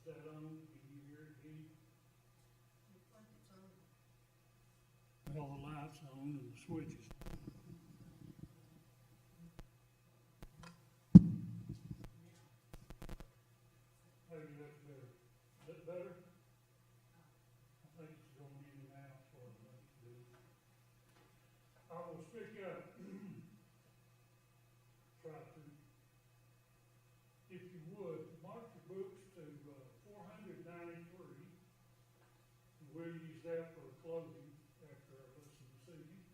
that on? Can you hear it, Dee? Looks like it's on. Well, the light's on and the switch is. Maybe that's better. Is that better? I think it's going in and out, so I think it's good. I will speak up. Try to, if you would, mark your books to 493. And we'll use that for closing after our lesson this evening.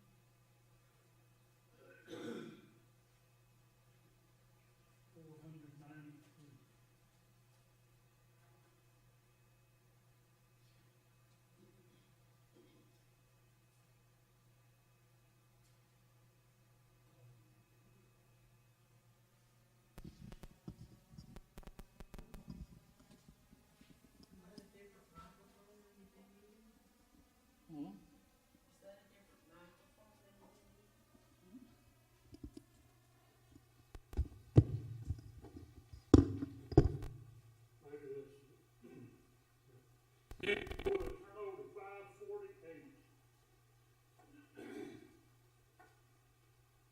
493. Is that a different microphone than you've been using? Hmm? Is that a different microphone than you've been using? Maybe that's. If you would, turn over to 548.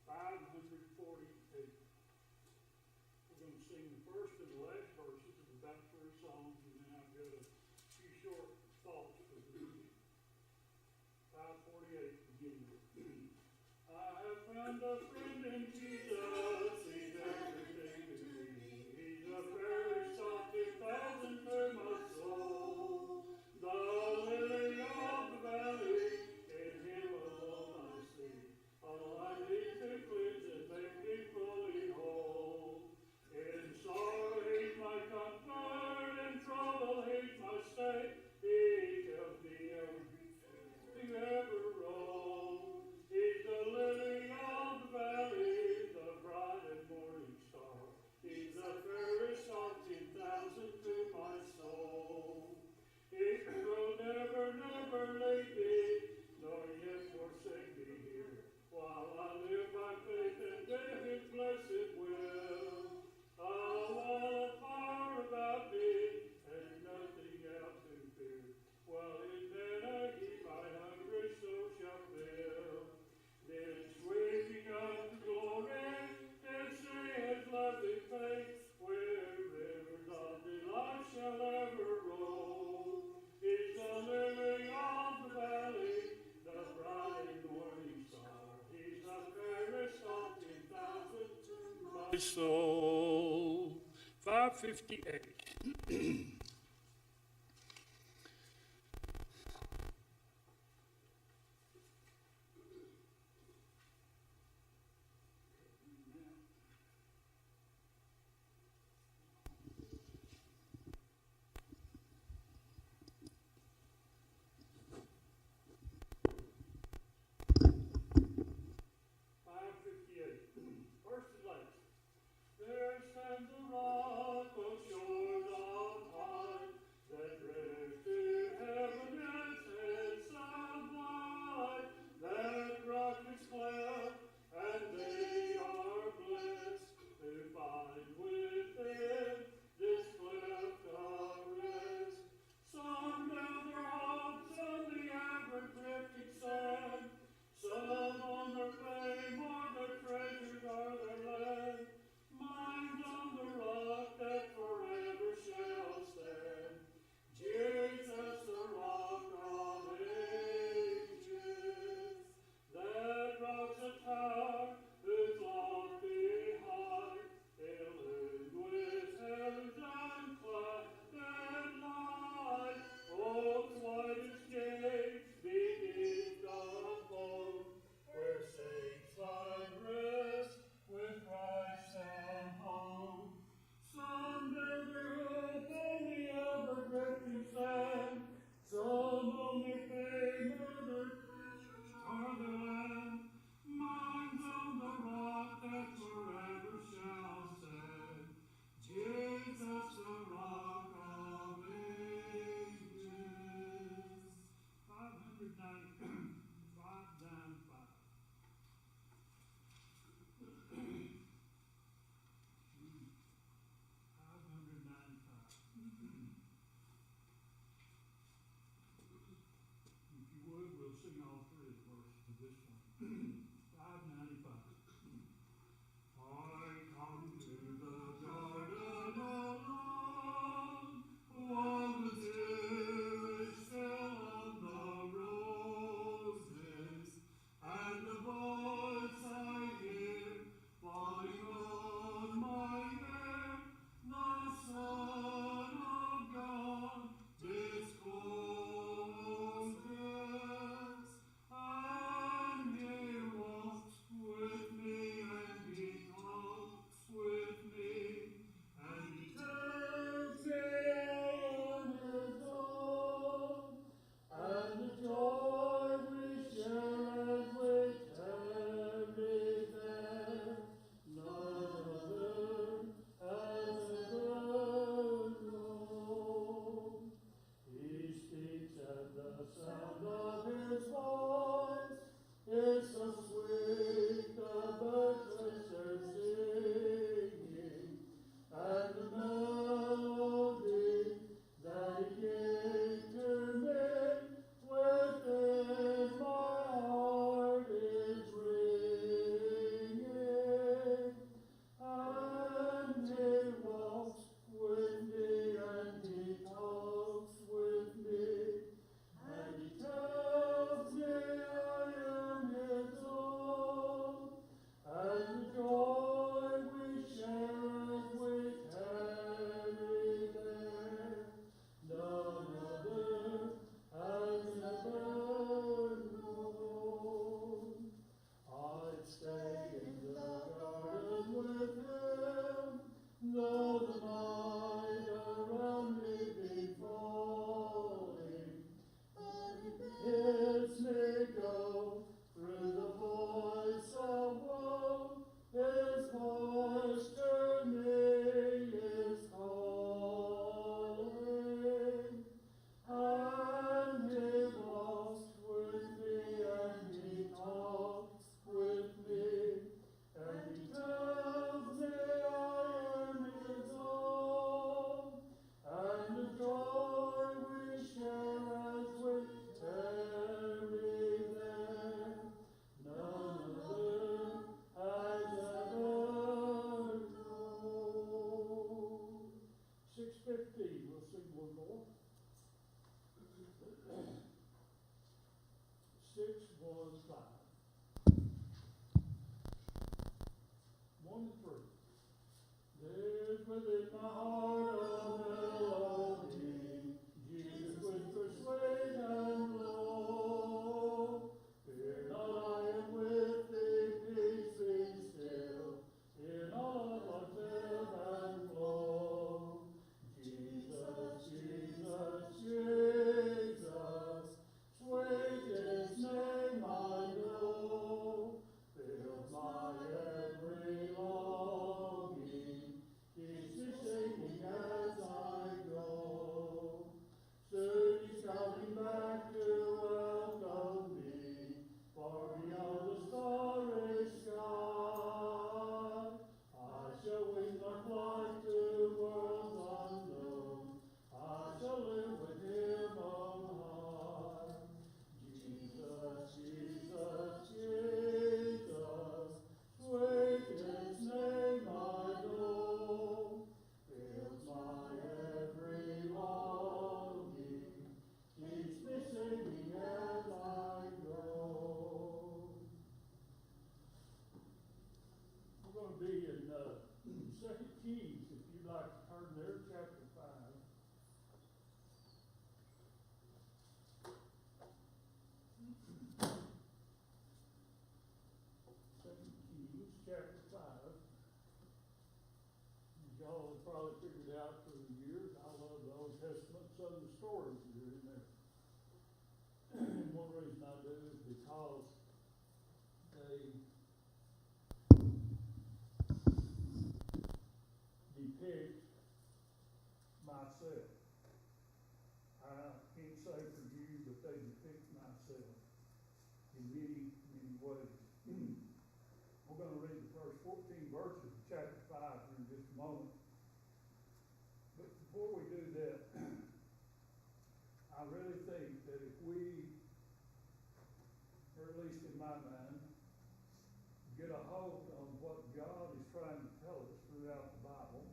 548. We're going to sing the first and the last verses of about 3 songs, and then I've got a few short thoughts for the evening. 548, beginning. I have found a friend in Jesus, he's everything to me. He's a very salty thousand to my soul. The lily of the valley, in him alone I see. All I need to cleanse and make me fully whole. In sorrow he's my comfort, in trouble he's my stay. He tells me to ever roll. He's the lily of the valley, the bright and morning star. He's the fairest of 10,000 to my soul. He will never, never leave me, nor yet forsake me here, while I live by faith and bear his blessed will. A wall of fire about me, and nothing else to fear. While in manna he my hungry soul shall fill. Then sweeping up to glory, and see his lovely face, where rivers of delight shall ever roll. He's the lily of the valley, the bright and morning star. He's the fairest of 10,000 to my soul. 558. First and last. There stands a rock of shores of high. this one. 595. I come to the garden alone, while the dew is still on the roses, and the voice I hear falling on my hair, the Son of God discourses, and He walks with me, and He talks with me, and He tells me I am His own, and the joy we share as we tarry there, none other has ever known. He speaks, and the sound of His voice is so sweet, the birds are singing, and the melody that He gave to me within my heart is ringing, and He walks with me, and He talks with me, and He tells me I am His own, and the joy we share as we tarry there, none other has ever known. I'd stay in the garden with Him, though the night around me be falling, but He bids me go through the voice of woe. His voice to me is calling, and He walks with me, and He talks with me, and He tells me I am His own, and the joy we share as we tarry there, none other has ever known. 6:15, we'll sing one more. 615. 1 and 3. There's within my heart a melody, Jesus whispers sweet and low. Fear not, I am with thee, peace be still, in all of life and flow. Jesus, Jesus, Jesus, sweet is His name I know, fills my every longing, keeps me singing as I go. Soon He's coming back to welcome me, far beyond the starry sky. I shall wing my flight to worlds unknown, I shall live with Him on high. Jesus, Jesus, Jesus, sweet His name I know, fills my every longing, keeps me singing as I go. We're going to be in 2 Kings, if you'd like to turn there, chapter 5. 2 Kings, chapter 5. Y'all have probably figured out through the years, I love the Old Testament. Some of the stories that are in there. And one reason I do is because they depict myself. I can't say for you, but they depict myself in many, many ways. We're going to read the first 14 verses of chapter 5 here in just a moment. But before we do that, I really think that if we, or at least in my a hold on what God is trying to tell us throughout the Bible,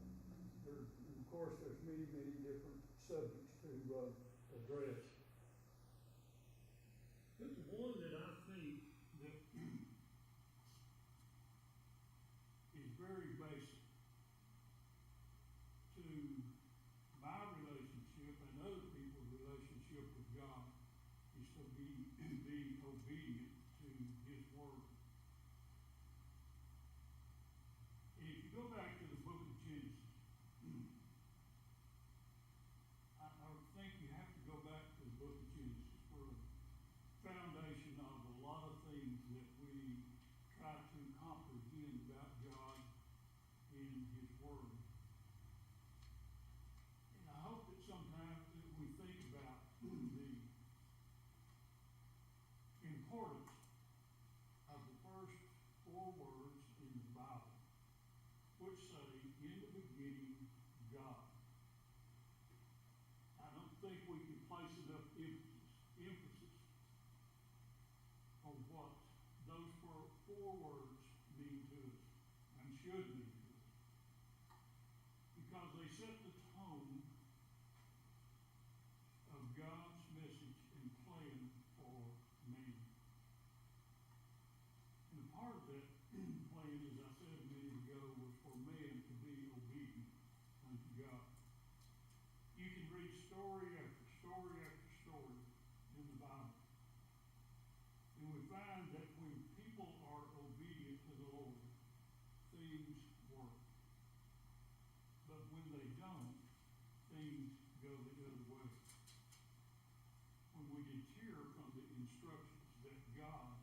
of course, there's many, many different subjects to address. But the one that I think that is very basic to my relationship and other people's relationship with God is to be obedient to His Word. And if you go back to the book of Genesis, I think you have to go back to the book of Genesis for a foundation of a lot of things that we try to comprehend about God in His Word. And I hope that sometimes that we think about the importance of the first 4 words in the Bible, which say, in the beginning, God. I don't think we can place enough emphasis on what those 4 words mean to us and should mean to us, because they set the tone of God's message and plan for man. And a part of that plan, as I said a minute ago, was for man to be obedient unto God. You can read story after story after story in the Bible, and we find that when people are obedient to the Lord, things work. But when they don't, things go the other way. When we deter from the instructions that God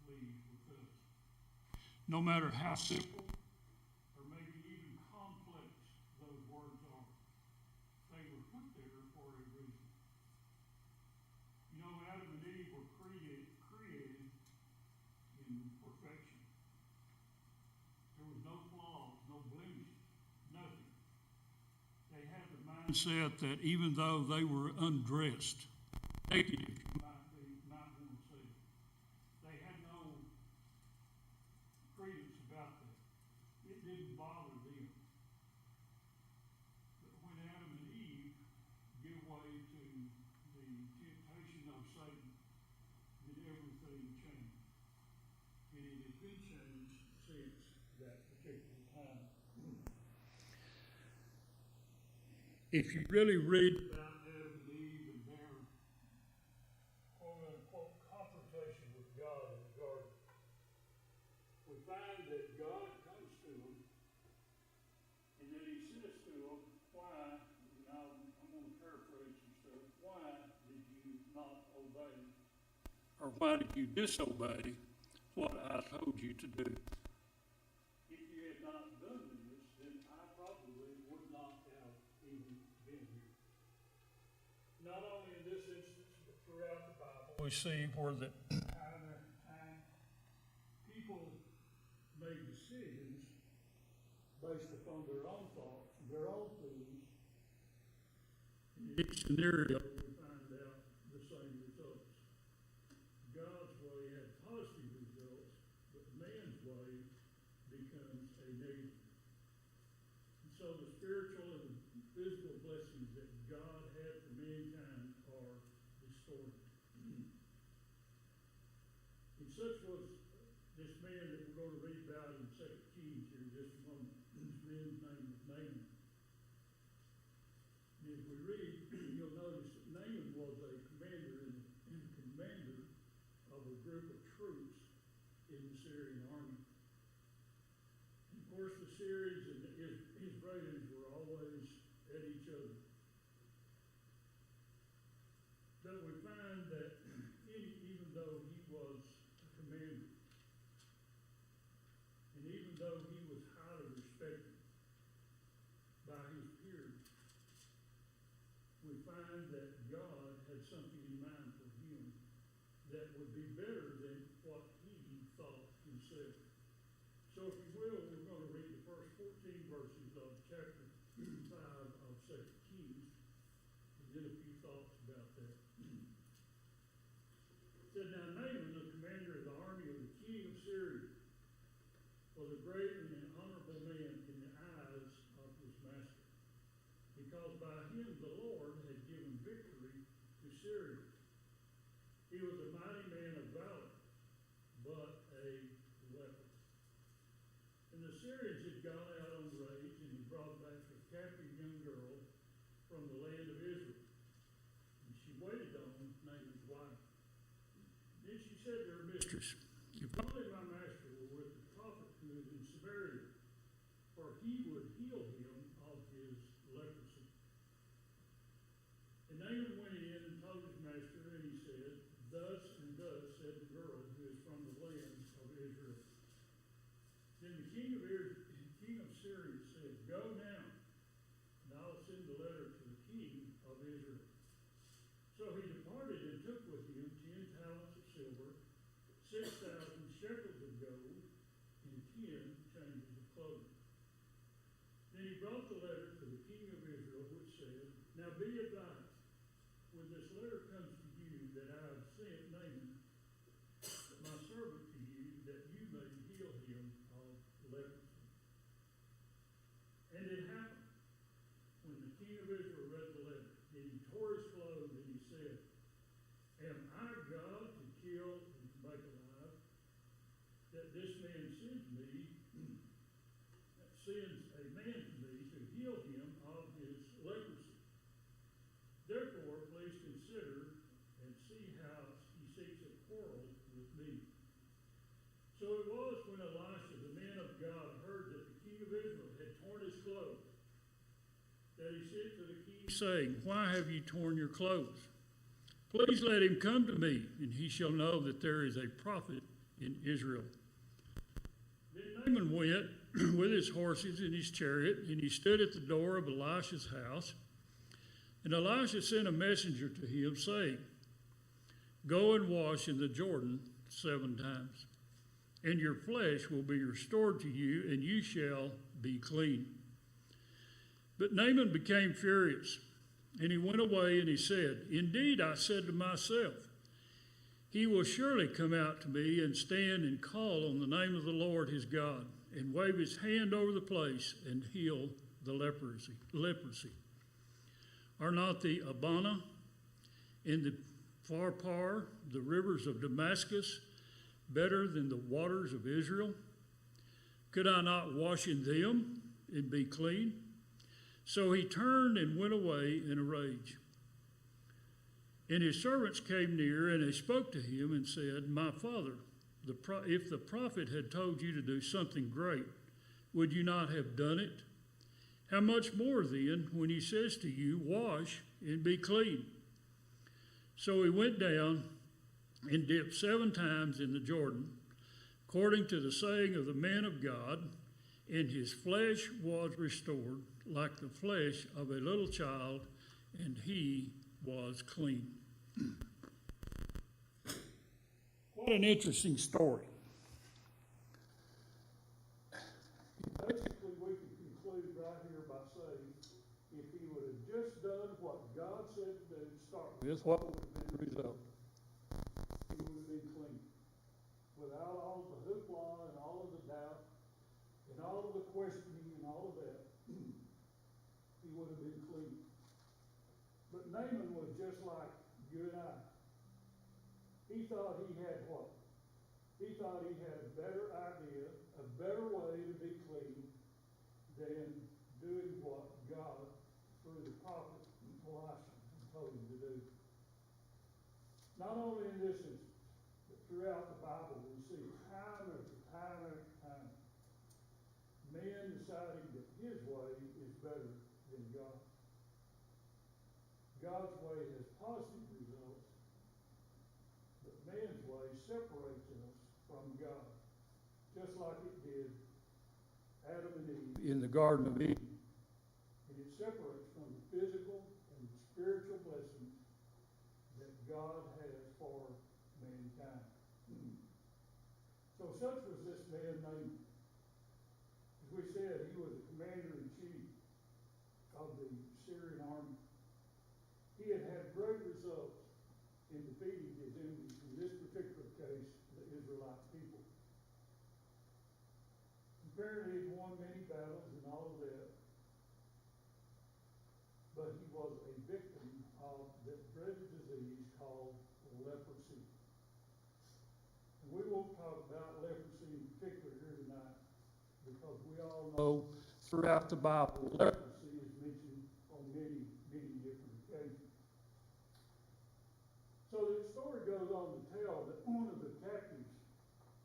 leaves with us, no matter how simple or maybe even complex those words are, they were put there for a reason. You know, Adam and Eve were created in perfection. There was no flaws, no blemishes, nothing. They had the mindset that even though they were undressed, naked, if you might want to say, they had no credence about that. It didn't bother them. But when Adam and Eve give way to the temptation of Satan, then everything changed. And it has been changed since that particular time. If you really read about Adam and Eve and their quote-unquote confrontation with God in the garden, we find that God comes to them and then He says to them, why, and I'm going to paraphrase some stuff, why did you not obey? Or why did you disobey what I told you to do? If you had not done this, then I probably would not have even been here. Not only in this instance, but throughout the Bible, we see where that time after time people made decisions based upon their own thoughts, their own feelings. In each scenario, we find out the same results. God's way had positive results, but man's way becomes a negative. And so the spiritual and physical blessings that God had for mankind are distorted. And such was this man that we're going to read about in 2 Kings here in just a moment. This man's name was Naaman. And as we read, you'll notice that Naaman was a commander of a group of troops in the Syrian army. And of course, the Syrians and the Israelis were always at each other. But we find that even though he was a commander, and even though he was highly respected by his peers, we find that God had something in mind for him that would be better than what he thought himself. So if you will, we're going to read the first 14 verses of chapter 5 of 2 Kings, and then a few thoughts about that. It said, now Naaman, the commander of the army of the king of Syria, was a great and an honorable man in the eyes of his master, because by him the Lord had given victory to Syria. He was a mighty man of valor, but a leper. And the Syrians had gone out on raids, and he brought back a captive young girl from the land of Israel. And she waited on Naaman's wife. Then she said to her mistress, "If only my master were with the prophet who is in Samaria, for he would heal him of his leprosy." And Naaman went in and told his master, and he said, "Thus and thus said the girl who is from the land of Israel." Then the king of Syria said, "Go now, and I will send a letter to the king of Israel." So he departed and took with him 10 talents of silver, 6,000 shekels of gold, and 10 changes of clothing. Then he brought the letter to the king of Israel, which said, "Now be advised, when this letter comes to you, that I have sent Naaman, my servant, to you, that you may heal him of leprosy." And it happened, when the king of Israel read the letter, that he tore his clothes, and he said, "Am I God to kill and to make alive, that this man sends a man to me to heal him of his leprosy? Therefore, please consider and see how he seeks a quarrel with me." So it was, when Elisha, the man of God, heard that the king of Israel had torn his clothes, that he said to the king, saying, "Why have you torn your clothes? Please let him come to me, and he shall know that there is a prophet in Israel." Then Naaman went with his horses and his chariot, and he stood at the door of Elisha's house. And Elisha sent a messenger to him, saying, "Go and wash in the Jordan 7 times, and your flesh will be restored to you, and you shall be clean." But Naaman became furious, and he went away, and he said, "Indeed, I said to myself, he will surely come out to me and stand and call on the name of the Lord his God, and wave his hand over the place and heal the leprosy. Are not the Abana and the Pharpar, the rivers of Damascus, better than the waters of Israel? Could I not wash in them and be clean?" So he turned and went away in a rage. And his servants came near, and they spoke to him and said, "My father, if the prophet had told you to do something great, would you not have done it? How much more then when he says to you, 'Wash and be clean'?" So he went down and dipped 7 times in the Jordan, according to the saying of the man of God, and his flesh was restored like the flesh of a little child, and he was clean. What an interesting story. Basically, we can conclude right here by saying, if he would have just done what God said to do to start with, what would have been the result? He would have been clean. Without all the hoopla and all of the doubt and all of the questioning and all of that, he would have been clean. But Naaman was just like you and I. He thought he had what? He thought he had a better idea, a better way to be clean than doing what God, through the prophet Elisha, told him to do. Not only in this instance, but throughout the Bible, we see time after time after time, man deciding that his way is better than God. God's way has positive results, but man's way separates us from God, just like it did Adam and Eve in the Garden of Eden. And it separates from the physical and spiritual blessings that God has for mankind. So such was this man Naaman. As we said, he was the commander-in-chief of the Syrian army. He had had great results in defeating his enemies, in this particular case, the Israelite people. apparently had won many battles and all of that. But he was a victim of the dreaded disease called leprosy. And we won't talk about leprosy in particular here tonight, because we all know throughout the Bible, leprosy is mentioned on many, many different occasions. So the story goes on to tell that one of the captives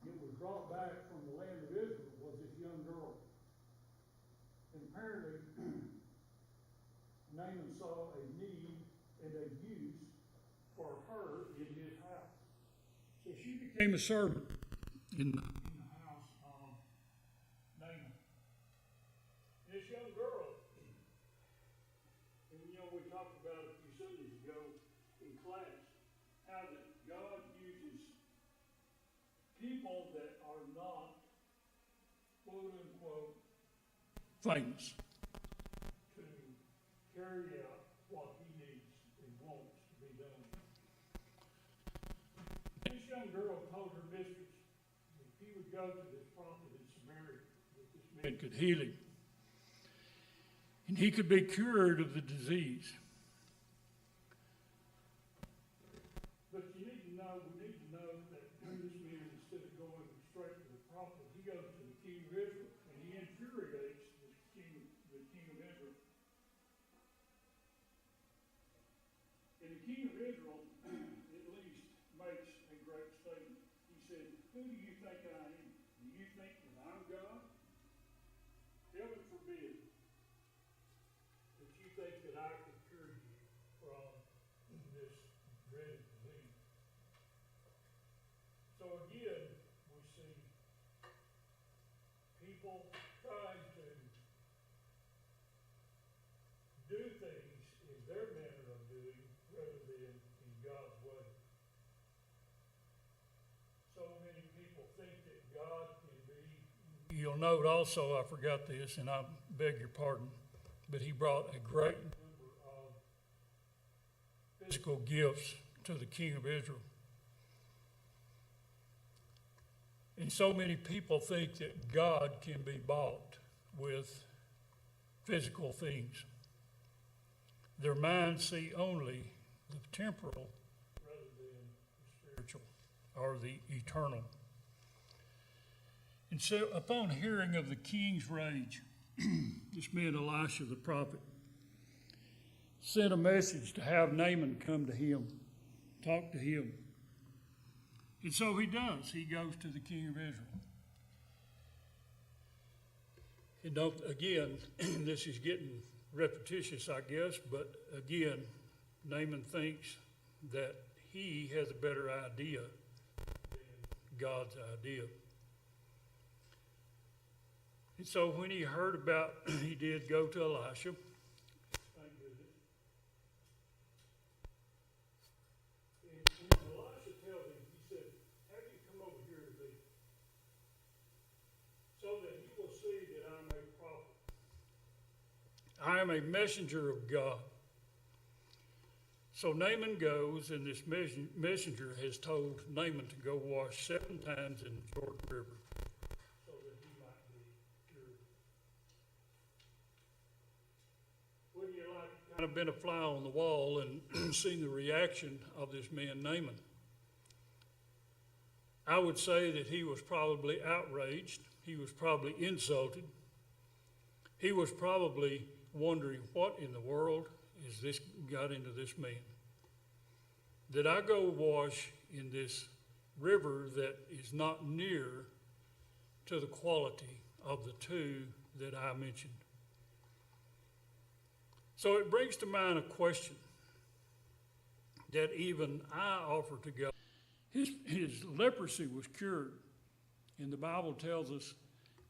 that was brought back from the land of Israel was this young girl. And apparently, Naaman saw a need and a use for her in his house. So she became a servant in the house of Naaman. This young girl, and you know, we talked about it a few Sundays ago in class, how that God uses people that are not, quote unquote, famous to carry out what he needs and wants to be done. This young girl told her mistress that he would go to this prophet in Samaria, that this man could heal him, and he could be cured of the disease. But we need to know that this man, instead of going straight to the prophet, he goes to the king of Israel, and he infuriates the king of Israel. And the king of Israel, at least, makes a great statement. He said, "Who do you think I am? Do you think that I'm God? Heaven forbid that you think that I could cure you from this dreaded disease." So again, we see people trying to do things in their manner of doing rather than in God's way. So many people think that God can be. You'll note also, I forgot this, and I beg your pardon, but he brought a great number of physical gifts to the king of Israel. And so many people think that God can be bought with physical things. Their minds see only the temporal rather than the spiritual or the eternal. And so upon hearing of the king's rage, this man Elisha the prophet sent a message to have Naaman come to him, talk to him. And so he does. He goes to the king of Israel. And again, this is getting repetitious, I guess, but again, Naaman thinks that he has a better idea than God's idea. And so when he heard about, he did go to Elisha. Thank goodness. And Elisha tells him, he said, "Have you come over here to me, so that you will see that I am a prophet. I am a messenger of God." So Naaman goes, and this messenger has told Naaman to go wash 7 times in the Jordan River so that he might be cured. Wouldn't you like to kind of been a fly on the wall and seen the reaction of this man Naaman? I would say that he was probably outraged. He was probably insulted. He was probably wondering, what in the world is this got into this man? Did I go wash in this river that is not near to the quality of the 2 that I mentioned? So it brings to mind a question that even I offer to God. His leprosy was cured, and the Bible tells us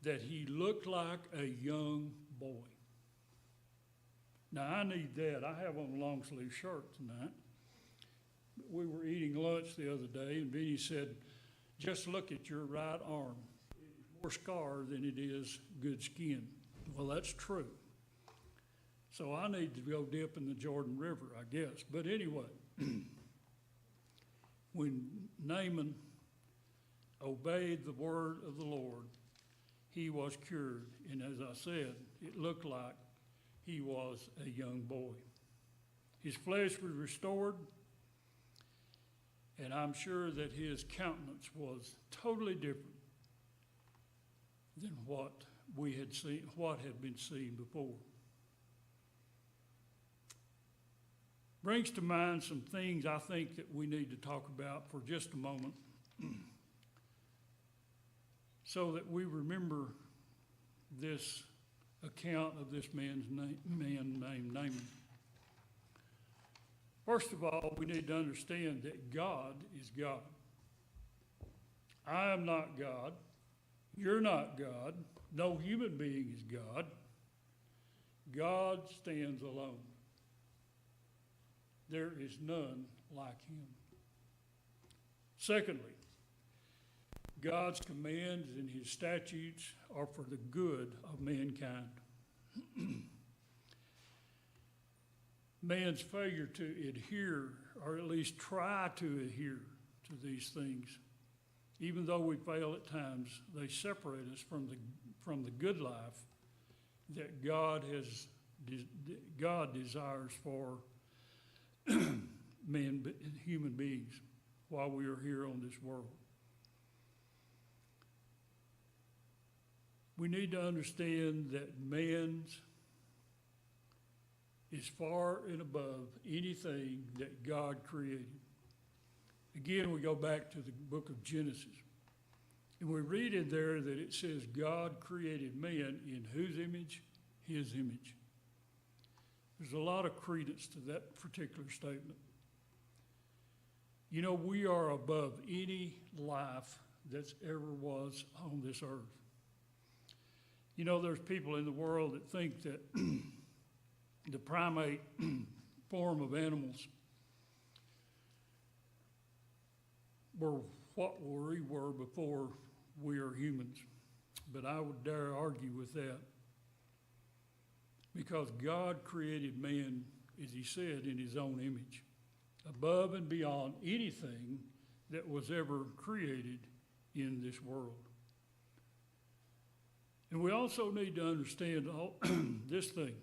that he looked like a young boy. Now, I need that. I have on a long sleeve shirt tonight. We were eating lunch the other day, and Vinny said, "Just look at your right arm. It's more scar than it is good skin." Well, that's true. So I need to go dip in the Jordan River, I guess. But anyway, when Naaman obeyed the word of the Lord, he was cured. And as I said, it looked like he was a young boy. His flesh was restored, and I'm sure that his countenance was totally different than what we had seen, what had been seen before. Brings to mind some things I think that we need to talk about for just a moment so that we remember this account of this man named Naaman. First of all, we need to understand that God is God. I am not God. You're not God. No human being is God. God stands alone. There is none like him. Secondly, God's commands and his statutes are for the good of mankind. Man's failure to adhere, or at least try to adhere to these things, even though we fail at times, they separate us from the good life that God desires for human beings while we are here on this world. We need to understand that man's is far and above anything that God created. Again, we go back to the book of Genesis. And we read in there that it says God created man in whose image? His image. There's a lot of credence to that particular statement. You know, we are above any life that's ever was on this earth. You know, there's people in the world that think that the primate form of animals were what we were before we are humans. But I would dare argue with that, because God created man, as he said, in his own image, above and beyond anything that was ever created in this world. And we also need to understand this thing,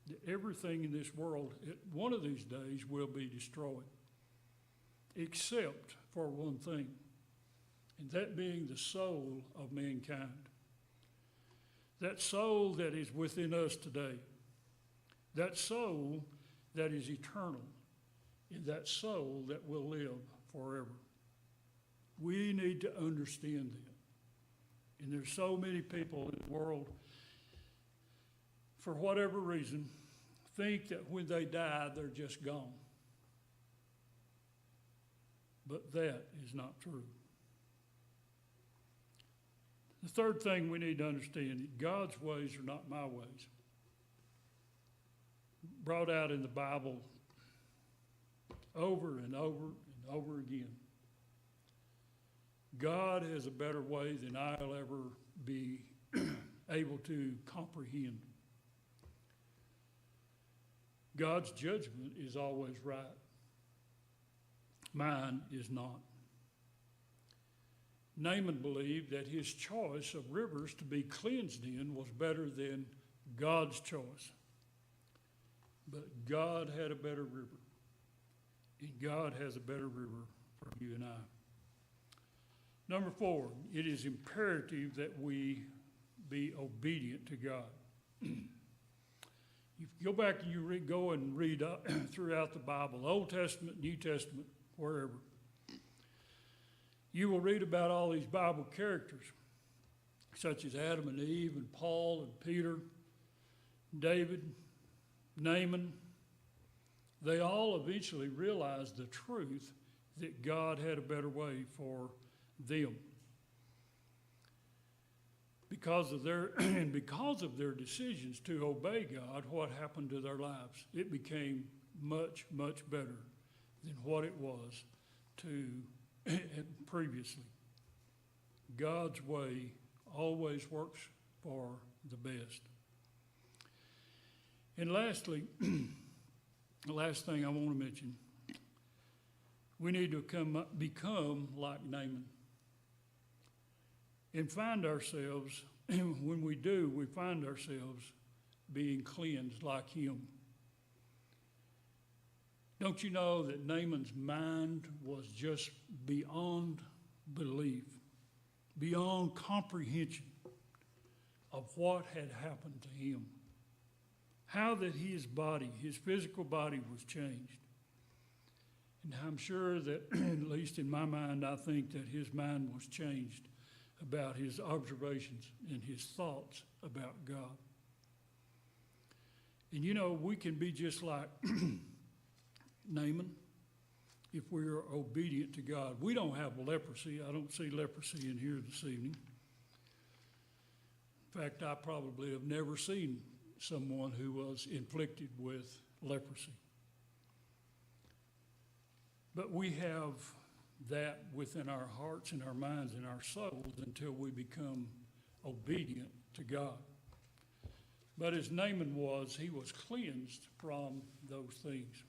that everything in this world, one of these days, will be destroyed, except for one thing, and that being the soul of mankind. That soul that is within us today, that soul that is eternal, and that soul that will live forever. We need to understand that. And there's so many people in the world, for whatever reason, think that when they die, they're just gone. But that is not true. The third thing we need to understand, God's ways are not my ways. Brought out in the Bible over and over and over again. God has a better way than I'll ever be able to comprehend. God's judgment is always right. Mine is not. Naaman believed that his choice of rivers to be cleansed in was better than God's choice. But God had a better river. And God has a better river for you and I. Number 4, it is imperative that we be obedient to God. You go back and you go and read throughout the Bible, Old Testament, New Testament, wherever. You will read about all these Bible characters, such as Adam and Eve and Paul and Peter, David, Naaman. They all eventually realized the truth that God had a better way for them. Because of their decisions to obey God, what happened to their lives? It became much, much better than what it was previously. God's way always works for the best. And lastly, the last thing I want to mention, we need to become like Naaman and find ourselves when we do, we find ourselves being cleansed like him. Don't you know that Naaman's mind was just beyond belief, beyond comprehension of what had happened to him? How that his body, his physical body, was changed. And I'm sure that, at least in my mind, I think that his mind was changed about his observations and his thoughts about God. And you know, we can be just like Naaman if we're obedient to God. We don't have leprosy. I don't see leprosy in here this evening. In fact, I probably have never seen someone who was inflicted with leprosy. But we have that within our hearts and our minds and our souls until we become obedient to God. But as Naaman was, he was cleansed from those things.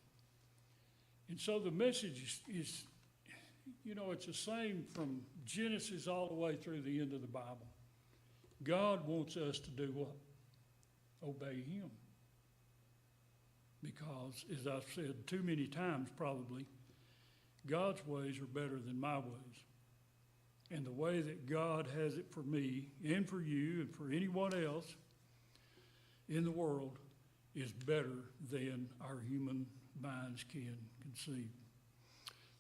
And so the message is, you know, it's the same from Genesis all the way through the end of the Bible. God wants us to do what? Obey him. Because, as I've said too many times probably, God's ways are better than my ways. And the way that God has it for me and for you and for anyone else in the world is better than our human minds can conceive.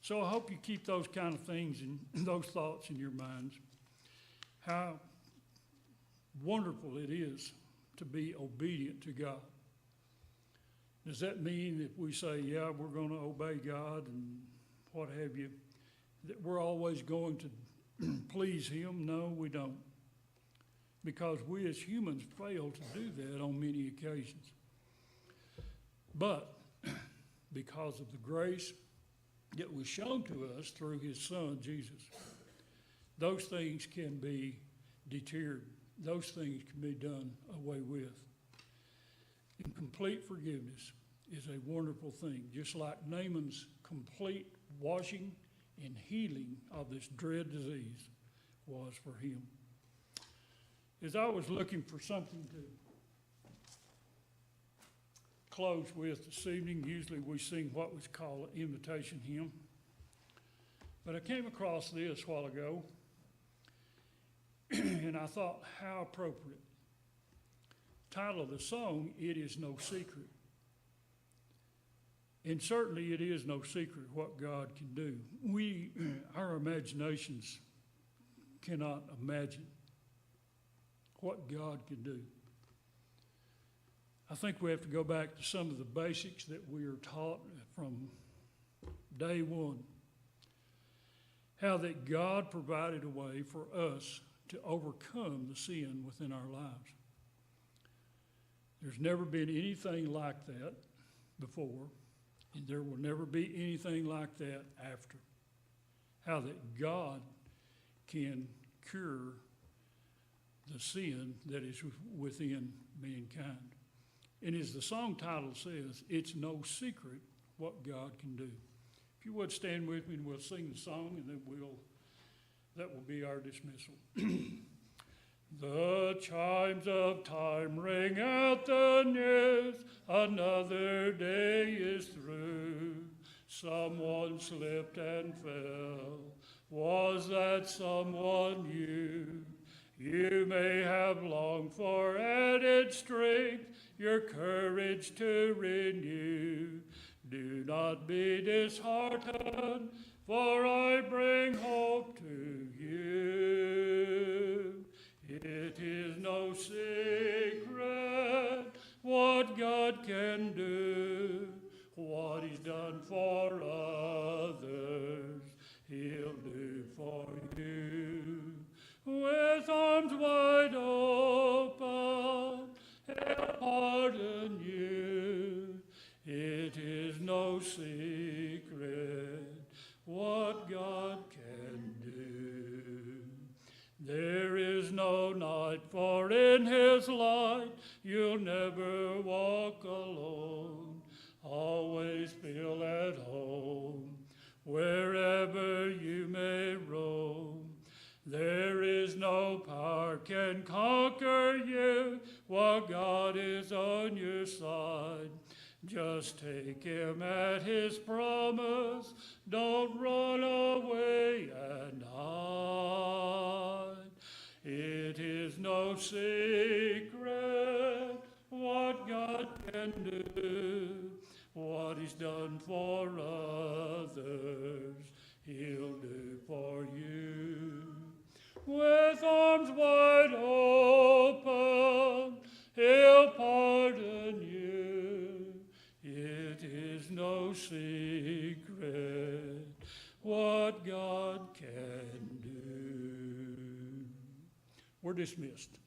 So I hope you keep those kind of things and those thoughts in your minds. How wonderful it is to be obedient to God. Does that mean if we say, yeah, we're going to obey God and what have you, that we're always going to please him? No, we don't. Because we as humans fail to do that on many occasions. But because of the grace that was shown to us through his son, Jesus, those things can be deterred. Those things can be done away with. And complete forgiveness is a wonderful thing, just like Naaman's complete washing and healing of this dread disease was for him. As I was looking for something to close with this evening, usually we sing what was called an invitation hymn. But I came across this a while ago, and I thought, how appropriate. Title of the song, It Is No Secret. And certainly it is no secret what God can do. Our imaginations cannot imagine what God can do. I think we have to go back to some of the basics that we are taught from day one. How that God provided a way for us to overcome the sin within our lives. There's never been anything like that before, and there will never be anything like that after. How that God can cure the sin that is within mankind. And as the song title says, it's no secret what God can do. If you would stand with me and we'll sing the song, and then that will be our dismissal. The chimes of time ring out the news, another day is through. Someone slipped and fell. Was that someone you? You may have longed for added strength, your courage to renew. Do not be disheartened, for I bring hope to you. It is no secret what God can do. What he's done for others, he'll do for you. With arms wide open, he'll pardon you. It is no secret what God can do. There is no night, for in his light you'll never walk alone. Always feel at home wherever you may roam. There is no power can conquer you while God is on your side. Just take him at his promise. Don't run away and hide. It is no secret what God can do. What he's done for others, he'll do for you. With arms wide open, he'll pardon you. It is no secret what God can do. We're dismissed.